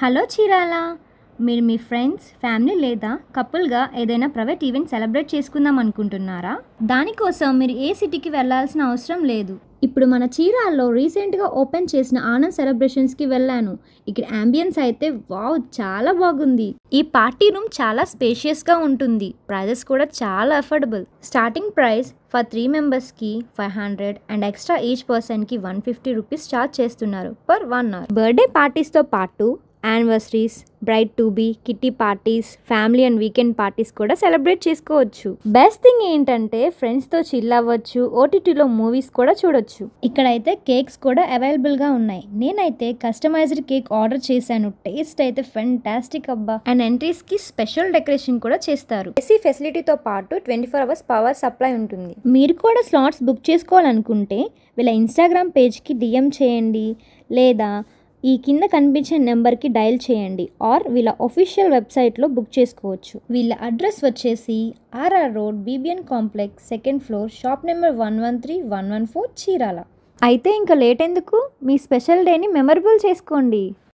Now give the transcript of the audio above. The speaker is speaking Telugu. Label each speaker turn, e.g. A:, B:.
A: హలో చీరాల, మీరు మీ ఫ్రెండ్స్, ఫ్యామిలీ లేదా కపుల్గా ఏదైనా ప్రైవేట్ ఈవెంట్ సెలబ్రేట్ చేసుకుందాం అనుకుంటున్నారా? దానికోసం మీరు ఏ సిటీకి వెళ్ళాల్సిన అవసరం లేదు. ఇప్పుడు మన చీరాల్లో రీసెంట్గా ఓపెన్ చేసిన ఆనంద్ సెలబ్రేషన్స్కి వెళ్ళాను. ఇక్కడ అంబియన్స్ అయితే వావ్, చాలా బాగుంది. ఈ పార్టీ రూమ్ చాలా స్పేషియస్గా ఉంటుంది. ప్రైజెస్ కూడా చాలా అఫోర్డబుల్. స్టార్టింగ్ ప్రైస్ ఫర్ 3 మెంబర్స్కి 500 అండ్ ఎక్స్ట్రా ఈచ్ పర్సన్కి 150 రూపీస్ ఛార్జ్ చేస్తున్నారు పర్ 1 అవర్. బర్త్డే పార్టీస్తో పాటు anniversaries, bride to be, kitty parties, family and weekend parties కూడా సెలబ్రేట్ చేసుకోవచ్చు. బెస్ట్ థింగ్ ఏంటంటే ఫ్రెండ్స్తో చిల్ అవ్వచ్చు, ఓటీటీలో మూవీస్ కూడా చూడొచ్చు. ఇక్కడైతే కేక్స్ కూడా అవైలబుల్గా ఉన్నాయి. నేనైతే కస్టమైజ్డ్ కేక్ ఆర్డర్ చేశాను. టేస్ట్ అయితే ఫెంటాస్టిక్ అబ్బా. అండ్ ఎంట్రీస్కి స్పెషల్ డెకరేషన్ కూడా చేస్తారు. ఏసీ ఫెసిలిటీతో పాటు 24 అవర్స్ పవర్ సప్లై ఉంటుంది. మీరు కూడా స్లాట్స్ బుక్ చేసుకోవాలనుకుంటే వీళ్ళ ఇన్స్టాగ్రామ్ పేజ్కి డిఎం చేయండి, లేదా ఈ కింద కనిపించే నెంబర్కి డయల్ చేయండి, ఆర్ వీళ్ళ ఒఫీషియల్ వెబ్సైట్లో బుక్ చేసుకోవచ్చు. వీళ్ళ అడ్రస్ వచ్చేసి RR road, BBN complex, 2nd floor, shop number 113, 114 Chirala. అయితే ఇంకా లేట్ ఎందుకు? మీ స్పెషల్ డేని మెమరబుల్ చేసుకోండి.